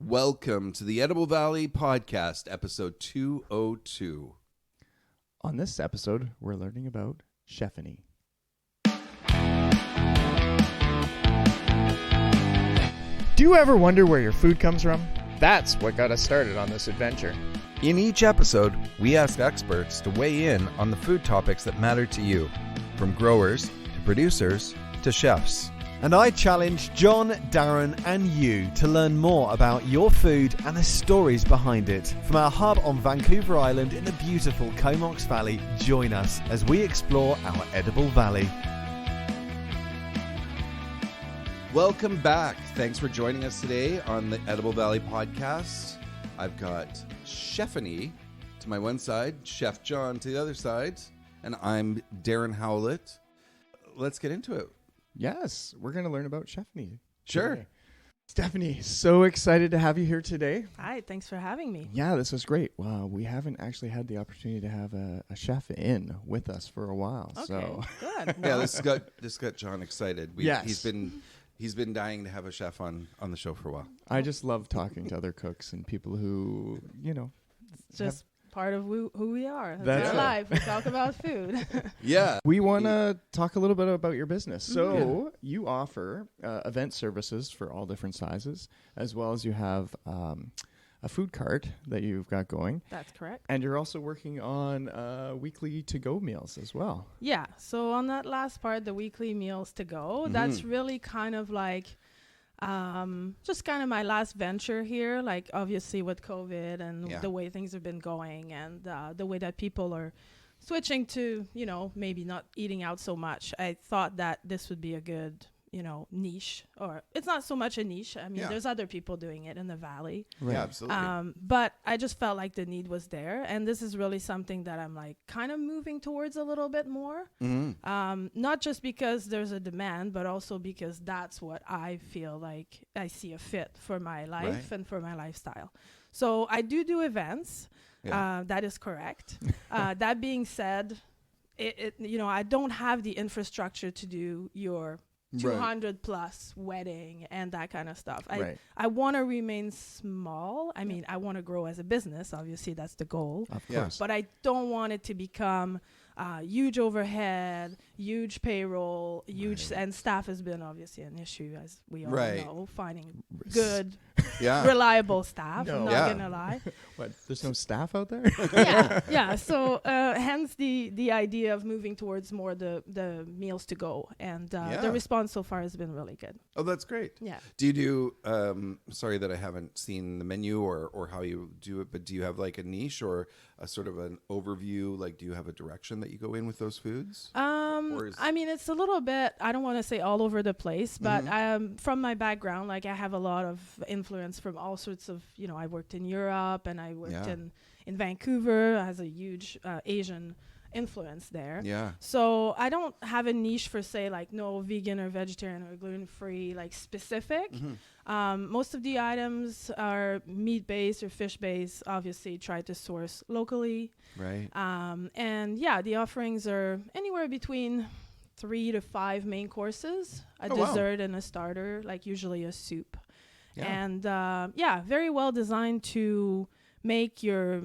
Welcome to the Edible Valley Podcast, episode 202. On this episode, we're learning about Cheffanie. Do you ever wonder where your food comes from? That's what got us started on this adventure. In each episode, we ask experts to weigh in on the food topics that matter to you, from growers to producers to chefs. And I challenge John, Darren and you to learn more about your food and the stories behind it. From our hub on Vancouver Island in the beautiful Comox Valley, join us as we explore our edible valley. Welcome back. Thanks for joining us today on the Edible Valley Podcast. I've got Cheffanie to my one side, Chef John to the other side, and I'm Darren Howlett. Let's get into it. Yes, we're going to learn about Cheffanie. Sure. Today. Stephanie, so excited to have you here today. Hi, thanks for having me. Yeah, this was great. Wow, we haven't actually had the opportunity to have a chef in with us for a while. Okay, So good. Yeah, this got John excited. Yes. He's been dying to have a chef on the show for a while. I just love talking to other cooks and people who, It's just part of who we are. That's our it. life. We talk about food. Yeah. We want to talk a little bit about your business. So you offer event services for all different sizes, as well as you have a food cart that you've got going. That's correct. And you're also working on weekly to-go meals as well. Yeah. So on that last part, the weekly meals to go, that's really kind of like just kind of my last venture here. Like obviously with COVID and the way things have been going and the way that people are switching to, maybe not eating out so much. I thought that this would be a good, niche, or it's not so much a niche. I mean, there's other people doing it in the valley. Right. Yeah, absolutely. But I just felt like the need was there. And this is really something that I'm like kind of moving towards a little bit more. Not just because there's a demand, but also because that's what I feel like I see a fit for my life and for my lifestyle. So I do events. That is correct. That being said, I don't have the infrastructure to do your 200 plus wedding and that kind of stuff. I want to remain small. I mean, I want to grow as a business. Obviously, that's the goal. Of course. But I don't want it to become huge overhead, huge payroll, and staff has been obviously an issue, as we all know, finding good, reliable staff. I'm not going to lie. What, there's no staff out there? Yeah. So hence the idea of moving towards more the meals to go. And the response so far has been really good. Oh, that's great. Yeah. Do you do, sorry that I haven't seen the menu or how you do it, but do you have like a niche or a sort of an overview? Like, do you have a direction that you go in with those foods? I mean, it's a little bit, I don't want to say all over the place, but from my background, like I have a lot of influence from all sorts of, I worked in Europe and I worked in Vancouver. Has a huge Asian influence there. Yeah. So I don't have a niche for say like no vegan or vegetarian or gluten-free like specific. Most of the items are meat-based or fish-based. Obviously try to source locally. Right. And the offerings are anywhere between 3 to 5 main courses, a dessert and a starter, like usually a soup. And very well designed to make your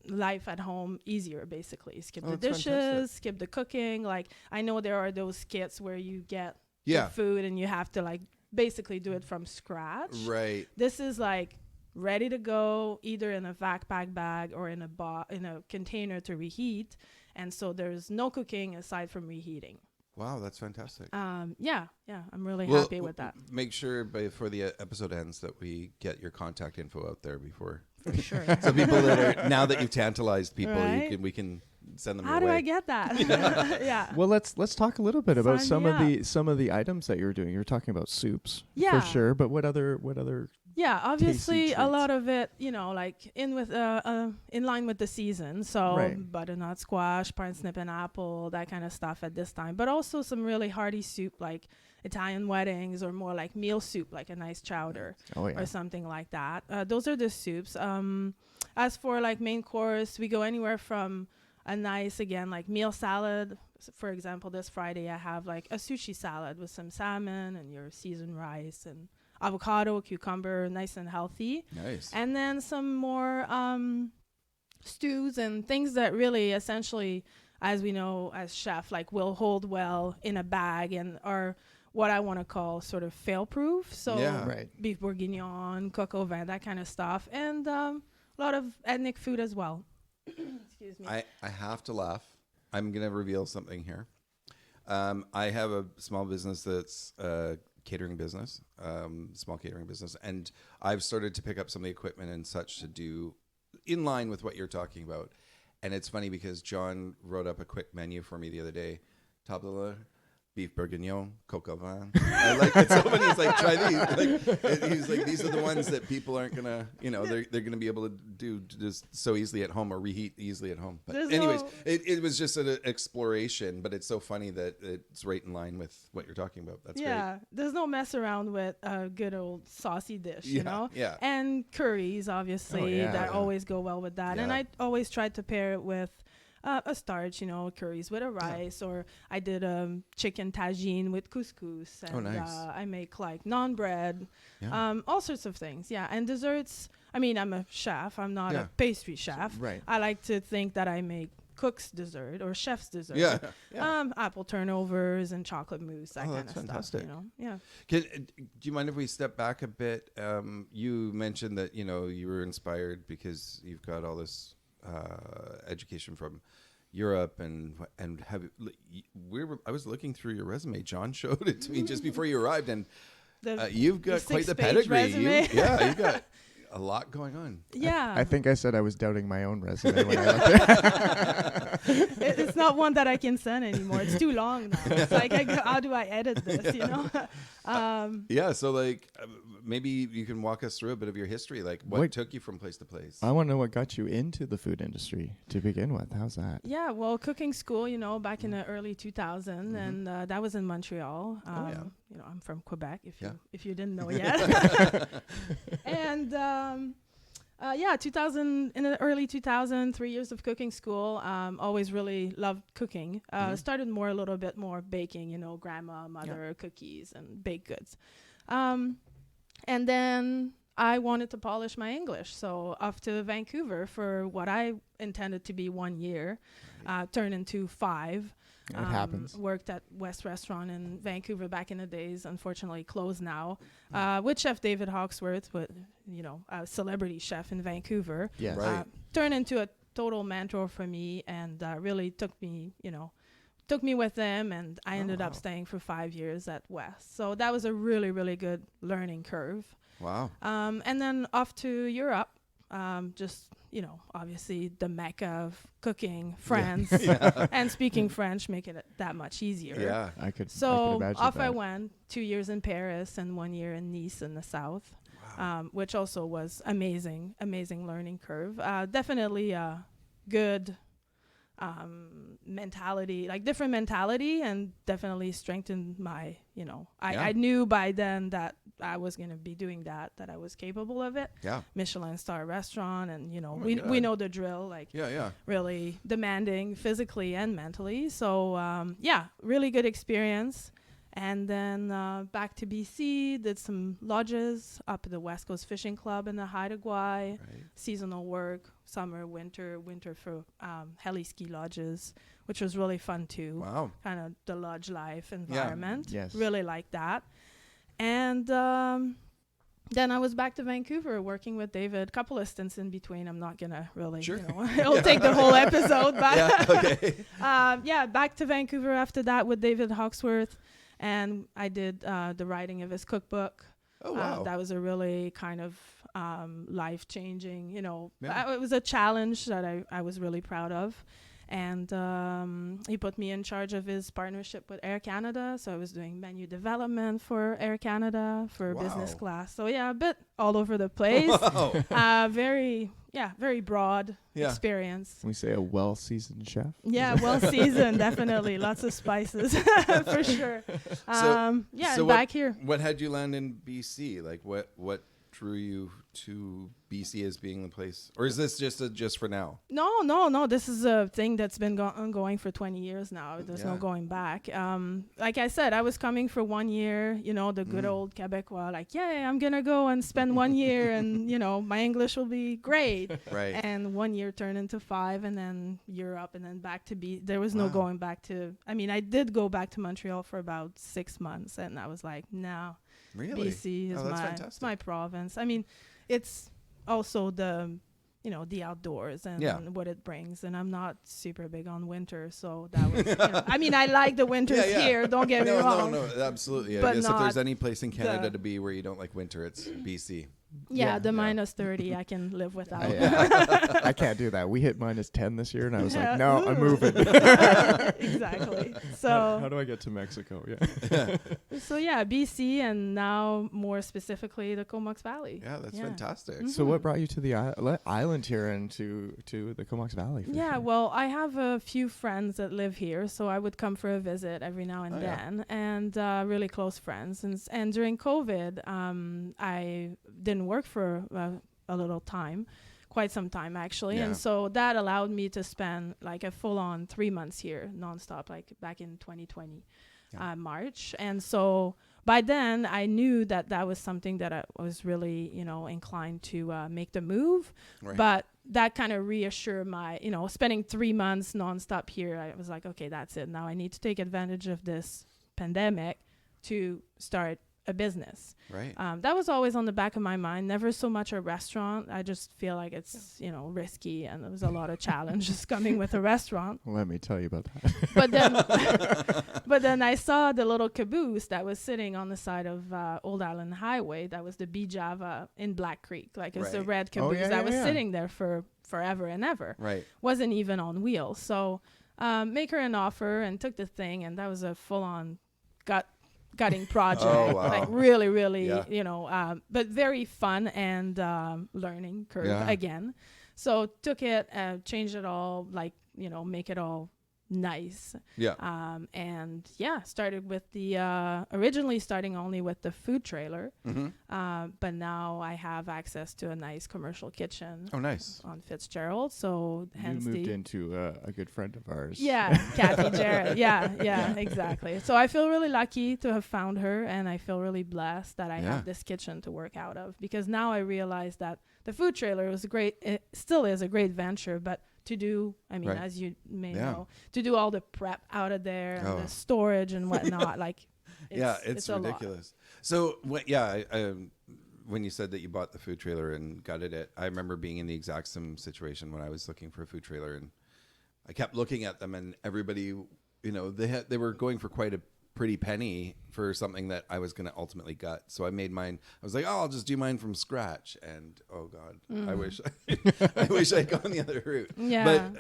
life at home easier, basically. Skip the dishes, fantastic. Skip the cooking. Like I know there are those kits where you get the food and you have to like basically do it from scratch. Right. This is like ready to go, either in a backpack bag or in a container to reheat. And so there's no cooking aside from reheating. Wow, that's fantastic. I'm really happy with that. Make sure before the episode ends that we get your contact info out there before. For sure. So people that are, now that you've tantalized people, we can send them How your way. do I get that? Yeah. Well, let's talk a little bit about Sign me some of the items that you're doing. You're talking about soups, Yeah. for sure. But what other? Yeah, obviously a treats. lot of it, like in line with the season. So butternut squash, parsnip and apple, that kind of stuff at this time. But also some really hearty soup like Italian weddings or more like meal soup, like a nice chowder or something like that. Those are the soups. As for like main course, we go anywhere from a nice, again, like meal salad. For example, this Friday I have like a sushi salad with some salmon and your seasoned rice and avocado, cucumber, nice and healthy. Nice. And then some more stews and things that really essentially, as we know as chef, like will hold well in a bag and are what I want to call sort of fail-proof. So Right. beef bourguignon, coq au vin, that kind of stuff. And a lot of ethnic food as well. Excuse me. I have to laugh. I'm going to reveal something here. I have a small business that's catering business, small catering business. And I've started to pick up some of the equipment and such to do in line with what you're talking about. And it's funny because John wrote up a quick menu for me the other day. Top of the beef bourguignon, coq au vin. I like it so funny. He's like, try these. He's like, these are the ones that people aren't gonna, they're gonna be able to do just so easily at home or reheat easily at home. But anyways, it was just an exploration. But it's so funny that it's right in line with what you're talking about. That's great. There's no mess around with a good old saucy dish, you know. Yeah. And curries, obviously, that always go well with that. Yeah. And I always tried to pair it with a starch, curries with a rice, or I did chicken tagine with couscous, and nice. I make like naan bread, all sorts of things. Yeah, and desserts. I mean, I'm a chef. I'm not a pastry chef. Right. I like to think that I make cook's dessert or chef's dessert. Yeah. Apple turnovers and chocolate mousse, that kind that's of fantastic. stuff. Yeah. Do you mind if we step back a bit? You mentioned that you were inspired because you've got all this education from Europe and I was looking through your resume. John showed it to me just before you arrived, and you've got quite the pedigree. You've got a lot going on. Yeah. I think I said I was doubting my own resume when I looked at it. It's not one that I can send anymore. It's too long now. It's like, how do I edit this, So like maybe you can walk us through a bit of your history, like what took you from place to place. I want to know what got you into the food industry to begin with. How's that? Yeah, well, cooking school, back in the early 2000s, and that was in Montreal. I'm from Quebec, if you didn't know yet. And 2000, in the early 2000s, 3 years of cooking school. Always really loved cooking. Started a little bit more baking, grandma, mother, cookies and baked goods. And then I wanted to polish my English. So off to Vancouver for what I intended to be 1 year, turned into 5. It happens. Worked at West Restaurant in Vancouver back in the days, unfortunately closed now, with Chef David Hawksworth, a celebrity chef in Vancouver. Yes. Right. Turned into a total mentor for me, and really took me with them, and I ended up staying for 5 years at West. So that was a really, really good learning curve. Wow. And then off to Europe, obviously the mecca of cooking, France, and speaking French, making it that much easier. Yeah. I could So imagine off that. I went, 2 years in Paris and 1 year in Nice in the south, which also was amazing learning curve. Definitely a good mentality, like different mentality, and definitely strengthened my, I knew by then that I was going to be doing that I was capable of it. Yeah. Michelin star restaurant, and we know the drill, like really demanding physically and mentally. So really good experience. And then back to BC, did some lodges up at the West Coast Fishing Club in the Haida Gwaii, seasonal work, summer, winter for heli ski lodges, which was really fun too. Wow. Kind of the lodge life environment. Yes. Really liked that. And then I was back to Vancouver working with David. Couple of stints in between. I'm not going to really, it'll take the whole episode. But back to Vancouver after that with David Hawksworth. And I did the writing of his cookbook. Oh, wow. That was a really kind of life-changing, it was a challenge that I was really proud of. And he put me in charge of his partnership with Air Canada. So I was doing menu development for Air Canada for business class. So a bit all over the place. Wow. Very broad experience. Can we say a well-seasoned chef? Yeah, well-seasoned, definitely. Lots of spices, for sure. So back here. What had you land in BC? Like what drew you to BC as being the place, or is this just for now? No. This is a thing that's been ongoing for 20 years now. There's no Yeah. going back. Like I said, I was coming for 1 year, the good old Quebecois, like, yeah, I'm going to go and spend 1 year and, my English will be great. Right. And 1 year turned into 5 and then Europe and then back to there was no going back to, I did go back to Montreal for about 6 months and I was like, no, Really? BC is that's it's my province. It's also the outdoors and what it brings, and I'm not super big on winter, so that was I like the winters here, don't get me wrong. No, absolutely. I But guess if there's not any place in Canada to be where you don't like winter, it's BC. Minus 30 I can live without. I can't do that. We hit minus 10 this year, and I was like, no, I'm moving. Exactly. So how do I get to Mexico? So BC, and now more specifically the Comox Valley. Yeah, that's fantastic. Mm-hmm. So what brought you to the island here and to the Comox Valley? Well, I have a few friends that live here, so I would come for a visit every now and then, and really close friends. And during COVID, I didn't work for a little time, quite some time actually, and so that allowed me to spend like a full-on 3 months here nonstop, like back in 2020 March. And so by then I knew that was something that I was really inclined to make the move, but that kind of reassured my spending 3 months nonstop here. I was like, okay, that's it, now I need to take advantage of this pandemic to start a business. Right. That was always on the back of my mind. Never so much a restaurant. I just feel like it's risky, and there was a lot of challenges coming with a restaurant. Let me tell you about that. But then I saw the little caboose that was sitting on the side of Old Island Highway. That was the B Java in Black Creek. Like it was a red caboose that was sitting there for forever and ever. Right. Wasn't even on wheels. So make her an offer and took the thing, and that was a full-on gutting project. Like really but very fun and learning curve again. So took it, changed it all, like make it all nice. And started with the originally starting only with the food trailer, but now I have access to a nice commercial kitchen. Oh, nice. On Fitzgerald. So hence you moved into a good friend of ours. Kathy Jarrett. Exactly. So I feel really lucky to have found her, and I feel really blessed that I have this kitchen to work out of, because now I realize that the food trailer was it still is a great venture, but to do, as you may know, to do all the prep out of there and the storage and whatnot, like, it's ridiculous. So, when you said that you bought the food trailer and gutted it, I remember being in the exact same situation when I was looking for a food trailer, and I kept looking at them, and everybody, they were going for quite a pretty penny for something that I was going to ultimately gut. So I made mine. I was like, I'll just do mine from scratch. And oh God, I wish I'd gone the other route. Yeah.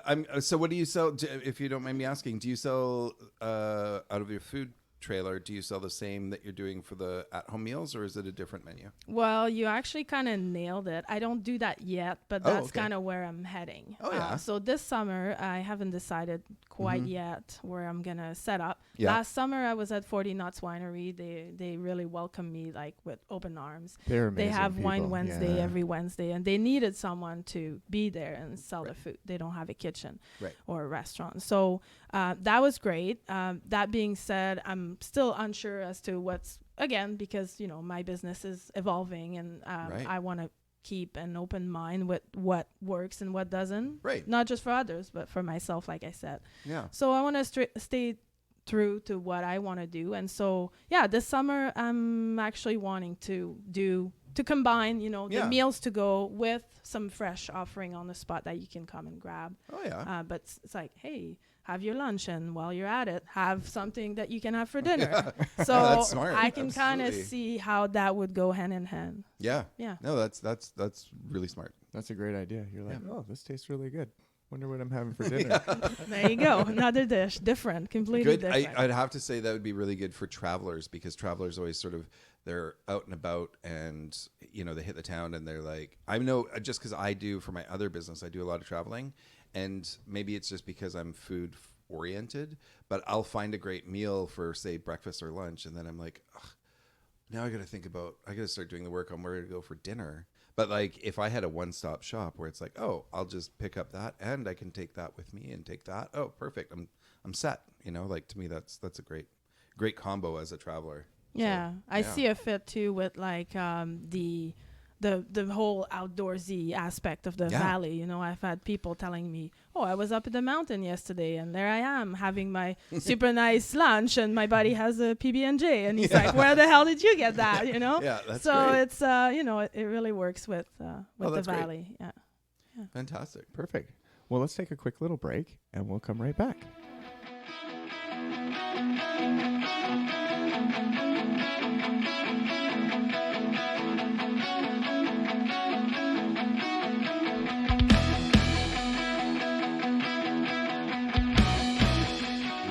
But so what do you sell? If you don't mind me asking, do you sell out of your food trailer, do you sell the same that you're doing for the at-home meals, or is it a different menu? Well, you actually kind of nailed it. I don't do that yet, but that's kind of where I'm heading. So this summer, I haven't decided quite yet where I'm going to set up. Last summer, I was at 40 Knots Winery. They really welcomed me like with open arms. They're amazing. They have people. Wine Wednesday every Wednesday, and they needed someone to be there and sell the food. They don't have a kitchen or a restaurant. So that was great. That being said, I'm still unsure as to what's, again, because my business is evolving, and I want to keep an open mind with what works and what doesn't, not just for others but for myself, like I said. So I want to stay true to what I want to do. And so this summer I'm actually wanting to combine the meals to go with some fresh offering on the spot that you can come and grab. But it's like, hey, have your lunch, and while you're at it, have something that you can have for dinner. So that's smart. I can kind of see how that would go hand in hand. No, that's really smart. That's a great idea. You're like, oh, this tastes really good. Wonder what I'm having for dinner. There you go. Another dish, different, completely different. I'd have to say that would be really good for travelers, because travelers always they're out and about, and they hit the town, and they're like, I know, just because I do for my other business, I do a lot of traveling, and maybe it's just because I'm food oriented, but I'll find a great meal for, say, breakfast or lunch, and then I'm like, ugh, now I got to start doing the work on where to go for dinner. But like, if I had a one-stop shop where it's like, oh, I'll just pick up that and I can take that with me and take that. Oh, perfect. I'm set. You know, like to me, that's a great combo as a traveler. Yeah, So, I see a fit too with like the whole outdoorsy aspect of the valley. You know, I've had people telling me, oh, I was up at the mountain yesterday and there I am having my super nice lunch and my buddy has a PB&J and he's like, where the hell did you get that? You know? Yeah, that's so great. it's you know, it really works with the valley. Great. Yeah. Fantastic. Perfect. Well, let's take a quick little break and we'll come right back.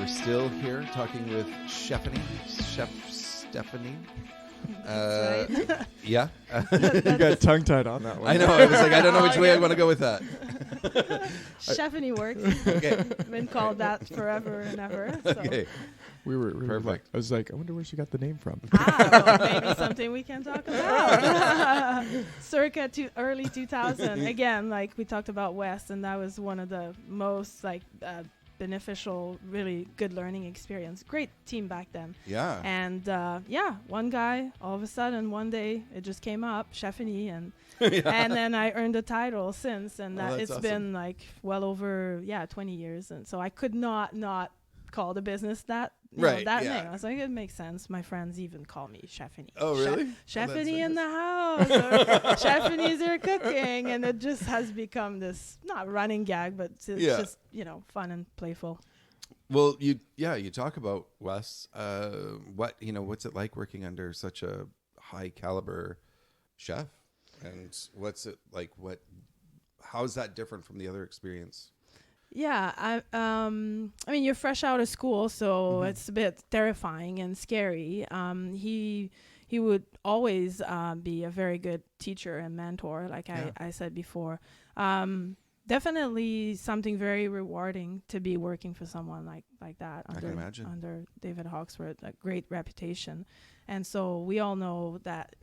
Still here talking with Cheffanie, Chef Stephanie. Right. Yeah. You got tongue-tied on that one. I know. I was like, I don't know which way I want to go with that. Cheffanie works. Okay. Been called that forever and ever. So. Okay. We were Perfect. like, I was like, I wonder where she got the name from. Well, maybe something we can talk about. Circa early 2000. Again, like we talked about West, and that was one of the most like beneficial, really good learning experience. Great team back then. Yeah. And one guy, all of a sudden, one day it just came up, Cheffanie, and and then I earned a title since, and it's awesome. been like well over 20 years, and so I could not call the business that Right, that yeah. name. I was like, it makes sense. My friends even call me Cheffanie. Oh, really? Cheffanie in the house. Or Cheffanie's are cooking, and it just has become this not running gag, but it's just fun and playful. Well, you talk about Wes. What's it like working under such a high caliber chef, and what's it like? How is that different from the other experience? Yeah, I mean, you're fresh out of school, so it's a bit terrifying and scary. He would always be a very good teacher and mentor, like I said before. Definitely something very rewarding to be working for someone like that. I can imagine. Under David Hawksworth, a great reputation. And so we all know that,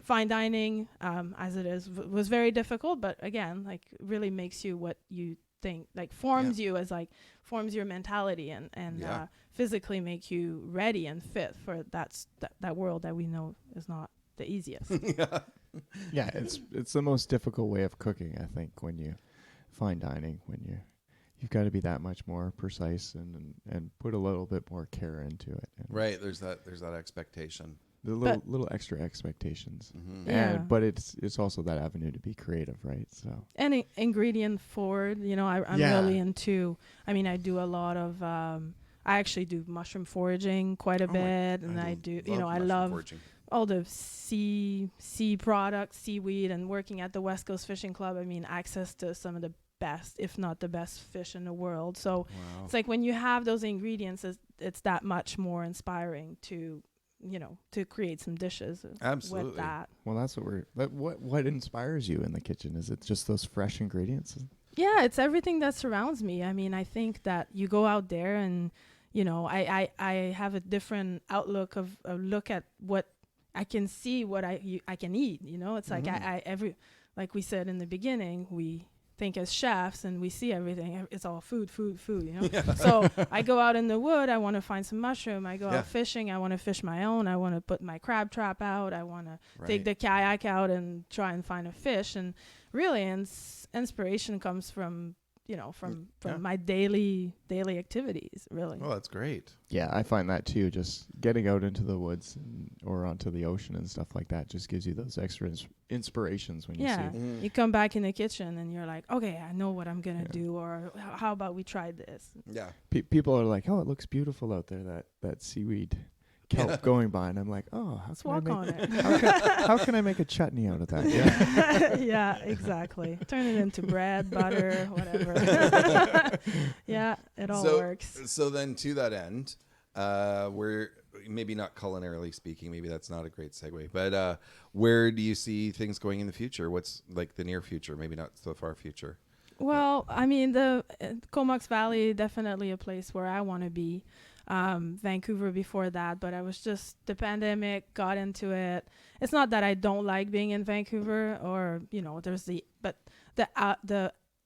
fine dining, as it is, was very difficult, but again, like really makes you what you think, like forms you as like forms your mentality and physically make you ready and fit for that world that we know is not the easiest. Yeah, it's the most difficult way of cooking, I think, when you fine dining, when you've got to be that much more precise and put a little bit more care into it. And Right, there's that expectation. the little extra expectations. Mm-hmm. But it's also that avenue to be creative, right? So And ingredient forward, I'm really into, I do a lot of, I actually do mushroom foraging quite a bit. And I do, I love foraging. all the sea products, seaweed, and working at the West Coast Fishing Club. Access to some of the best, if not the best fish in the world. So it's like when you have those ingredients, it's that much more inspiring to create some dishes Absolutely. with that. well, that's what inspires you in the kitchen? Is it just those fresh ingredients? Yeah, it's everything that surrounds me. I think that you go out there and, I have a different outlook of a look at what I can see, what I can eat. It's like like we said in the beginning, we think as chefs and we see everything. It's all food. So I go out in the wood. I want to find some mushroom. I go out fishing. I want to fish my own. I want to put my crab trap out. I want to take the kayak out and try and find a fish. And really, inspiration comes from my daily activities, really. Oh, that's great. Yeah, I find that too. Just getting out into the woods or onto the ocean and stuff like that just gives you those extra inspirations when you see it. You come back in the kitchen and you're like, okay, I know what I'm gonna do, or how about we try this? Yeah. People are like, oh, it looks beautiful out there, that seaweed kelp going by, and I'm like, oh, Let's walk on it. how can I make a chutney out of that? Yeah. Yeah, exactly. Turn it into bread, butter, whatever. Yeah, it all works. So then, to that end, we're maybe not culinarily speaking. Maybe that's not a great segue. But where do you see things going in the future? What's like the near future? Maybe not so far future. Well, the Comox Valley, definitely a place where I want to be. Vancouver before that, but I was just, the pandemic got into it. It's not that I don't like being in Vancouver, or, you know, the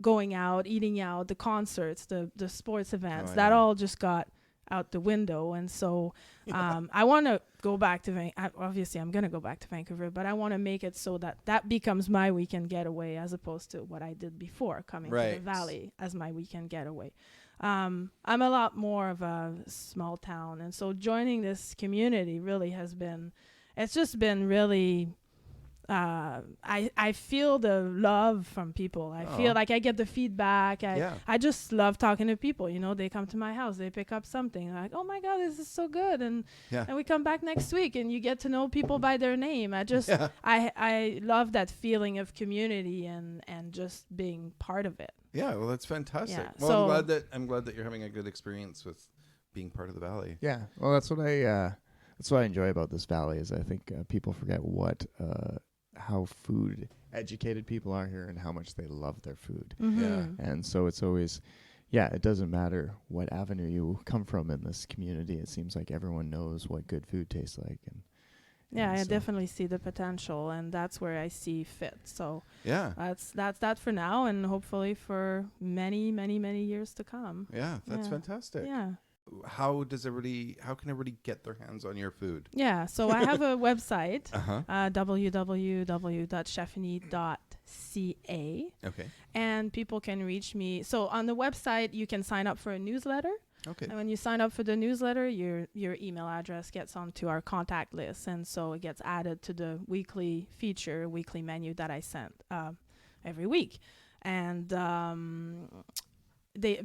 going out, eating out, the concerts, the sports events, that all just got out the window. And so I want to go back to obviously I'm going to go back to Vancouver, but I want to make it so that becomes my weekend getaway, as opposed to what I did before, coming to the valley as my weekend getaway. I'm a lot more of a small town, and so joining this community really has been, it's just been really, I feel the love from people. I feel like I get the feedback. I just love talking to people. You know, they come to my house, they pick up something, like, oh my God, this is so good. And we come back next week and you get to know people by their name. I love that feeling of community and just being part of it. Yeah, well, that's fantastic. Yeah, well, so I'm glad that you're having a good experience with being part of the valley. Yeah, well, that's what I enjoy about this valley, is I think people forget how food educated people are here and how much they love their food. Mm-hmm. Yeah, and so it's always, it doesn't matter what avenue you come from in this community. It seems like everyone knows what good food tastes like, I definitely see the potential, and that's where I see fit. So that's that for now, and hopefully for many, many, many years to come. Yeah, that's fantastic. Yeah. How can everybody get their hands on your food? Yeah, so I have a website, www.cheffanie.ca. Okay. And people can reach me. So on the website, you can sign up for a newsletter. Okay. And when you sign up for the newsletter, your email address gets onto our contact list, and so it gets added to the weekly menu that I send every week. And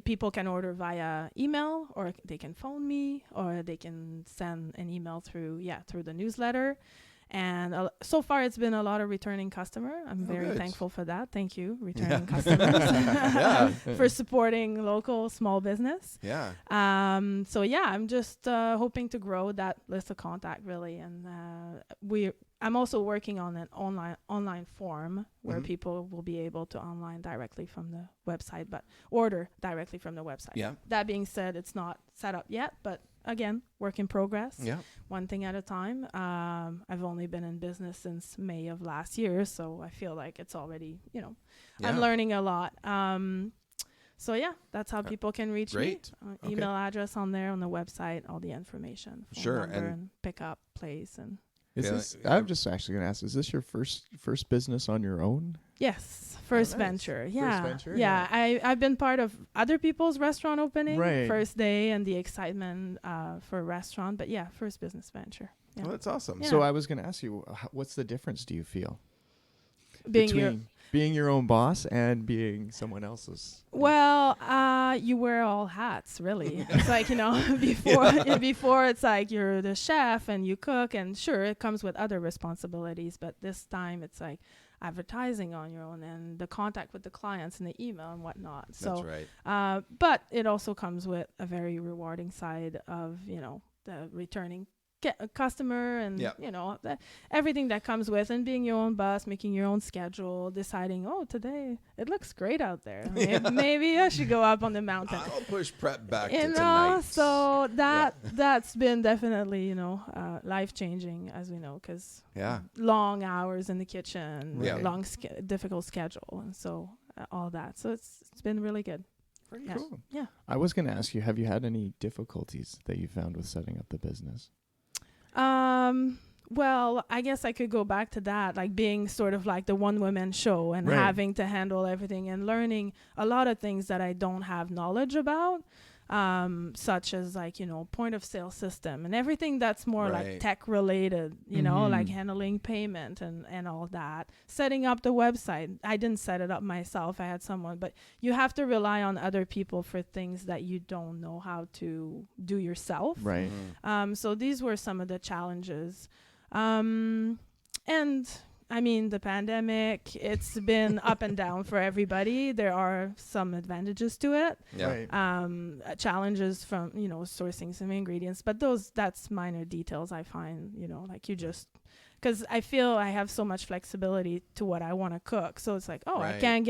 people can order via email, or they can phone me, or they can send an email through the newsletter. And so far, it's been a lot of returning customer. I'm very thankful for that. Thank you, returning customers, for supporting local small business. Yeah. I'm just hoping to grow that list of contact, really. And I'm also working on an online form where people will be able to online directly from the website, but order directly from the website. Yeah. That being said, it's not set up yet, but again, work in progress. Yeah. One thing at a time. I've only been in business since May of last year, so I feel like it's already, I'm learning a lot. That's how people can reach me. Email address on there, on the website, all the information. Phone number and pick up place. And I'm just actually going to ask, is this your first business on your own? Yes, first venture. Yeah. First venture? Yeah. I've been part of other people's restaurant opening, first day, and the excitement for a restaurant. But first business venture. Yeah. Well, that's awesome. Yeah. So I was going to ask you, what's the difference, do you feel? Being your own boss and being someone else's. Well, you wear all hats, really. It's like, before it's like you're the chef and you cook, and sure, it comes with other responsibilities, but this time it's like advertising on your own and the contact with the clients and the email and whatnot. That's right. But it also comes with a very rewarding side of, the returning a customer and everything that comes with, and being your own boss, making your own schedule, deciding, today it looks great out there, maybe I should go up on the mountain. I'll push prep back to tonight. So that's been definitely life changing, as we know, because long hours in the kitchen, long difficult schedule, and so all that. So it's been really good. Pretty cool. Yeah. I was going to ask you, have you had any difficulties that you found with setting up the business? Well, I guess I could go back to that, like being sort of like the one-woman show and having to handle everything and learning a lot of things that I don't have knowledge about, such as like, point of sale system and everything that's more like tech related, like handling payment and all that. Setting up the website. I didn't set it up myself. I had someone, but you have to rely on other people for things that you don't know how to do yourself. Right. So these were some of the challenges. And I mean, the pandemic, it's been up and down for everybody. There are some advantages to it. Yeah. Right. Challenges from, sourcing some ingredients, but that's minor details I find, like because I feel I have so much flexibility to what I want to cook. So it's like, I can't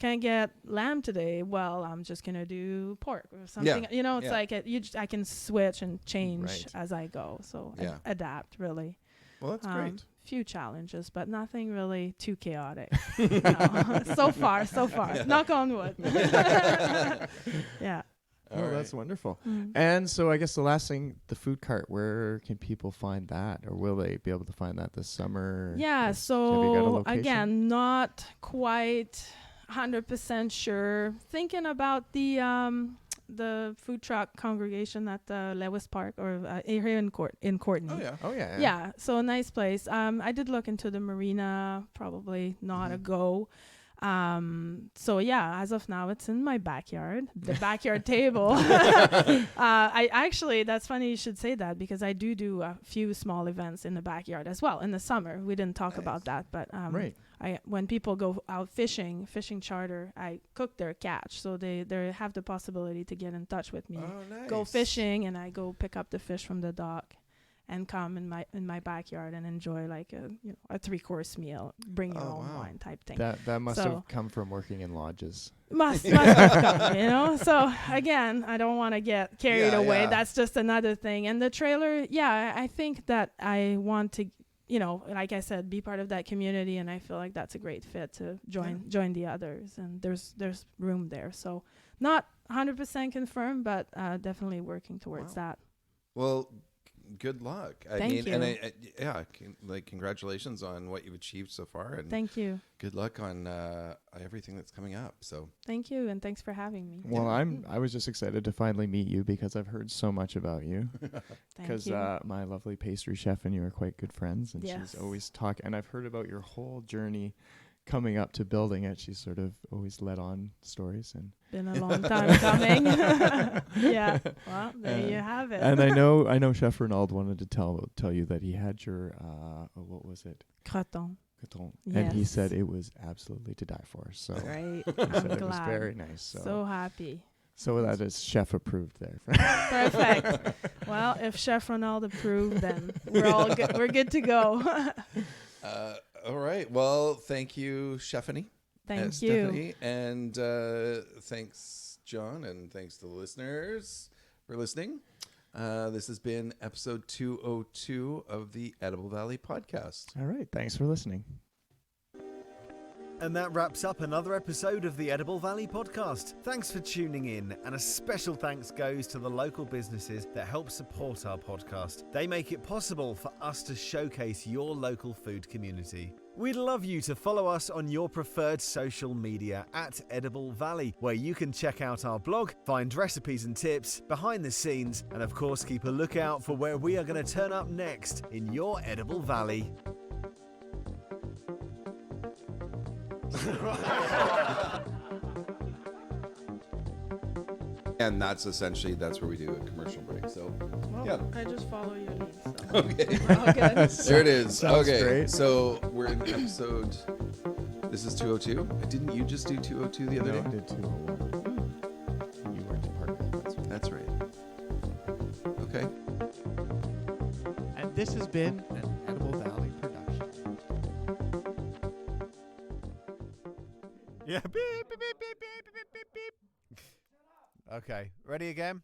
can't get lamb today. Well, I'm just gonna do pork or something. You know, it's like I can switch and change as I go. So adapt really. Well, that's great. Few challenges, but nothing really too chaotic. No. So far. Knock on wood. Yeah. Oh, that's wonderful. And so I guess the last thing, the food cart, where can people find that? Or will they be able to find that this summer? Yeah, so again, not quite 100% sure. Thinking about the food truck congregation at Lewis Park or here in Courtney. Yeah, so a nice place. I did look into the marina, probably not a go. So yeah, as of now, it's in my backyard, the backyard table. I actually, that's funny you should say that, because I do a few small events in the backyard as well in the summer. We didn't talk about that, but when people go out fishing charter, I cook their catch, so they have the possibility to get in touch with me, go fishing, and I go pick up the fish from the dock and come in my backyard and enjoy like a 3-course meal, bring your own wine type thing. That must have come from working in lodges. Must have come, So again, I don't want to get carried away. Yeah. That's just another thing. And the trailer, I think that I want to, like I said, be part of that community, and I feel like that's a great fit to join the others. And there's room there. So not 100% confirmed, but definitely working towards that. Well, good luck. Thank you. And congratulations on what you've achieved so far. And thank you. Good luck on everything that's coming up. So thank you, and thanks for having me. Well, I was just excited to finally meet you, because I've heard so much about you. Because my lovely pastry chef and you are quite good friends, and she's always talking. And I've heard about your whole journey coming up to building it. She's sort of always led on stories, and been a long time coming. Yeah. Well, there you have it. And I know Chef Renaud wanted to tell you that he had your what was it? Croton. Yes. And he said it was absolutely to die for. So right. I'm glad. It was very nice. So happy. So that is chef approved there. Perfect. Well, if Chef Renaud approved, then we're all good. We're good to go. All right. Well, thank you, Cheffanie. Thank you. Stephanie. And thanks, John, and thanks to the listeners for listening. This has been episode 202 of the Edible Valley podcast. All right. Thanks for listening. And that wraps up another episode of the Edible Valley podcast. Thanks for tuning in, and a special thanks goes to the local businesses that help support our podcast. They make it possible for us to showcase your local food community. We'd love you to follow us on your preferred social media at Edible Valley, where you can check out our blog, find recipes and tips, behind the scenes, and of course keep a lookout for where we are going to turn up next in your Edible Valley. And that's where we do a commercial break. So I just follow your lead. So. Okay. All good. There it is. Sounds okay. Great. So we're in episode. This is 202. Didn't you just do 202 the other day? I did 201. You weren't part of it. That's right. Okay. And this has been an Edible Valley production. Yeah. Beep, beep, beep, beep, beep, beep, beep, beep. Okay. Ready again?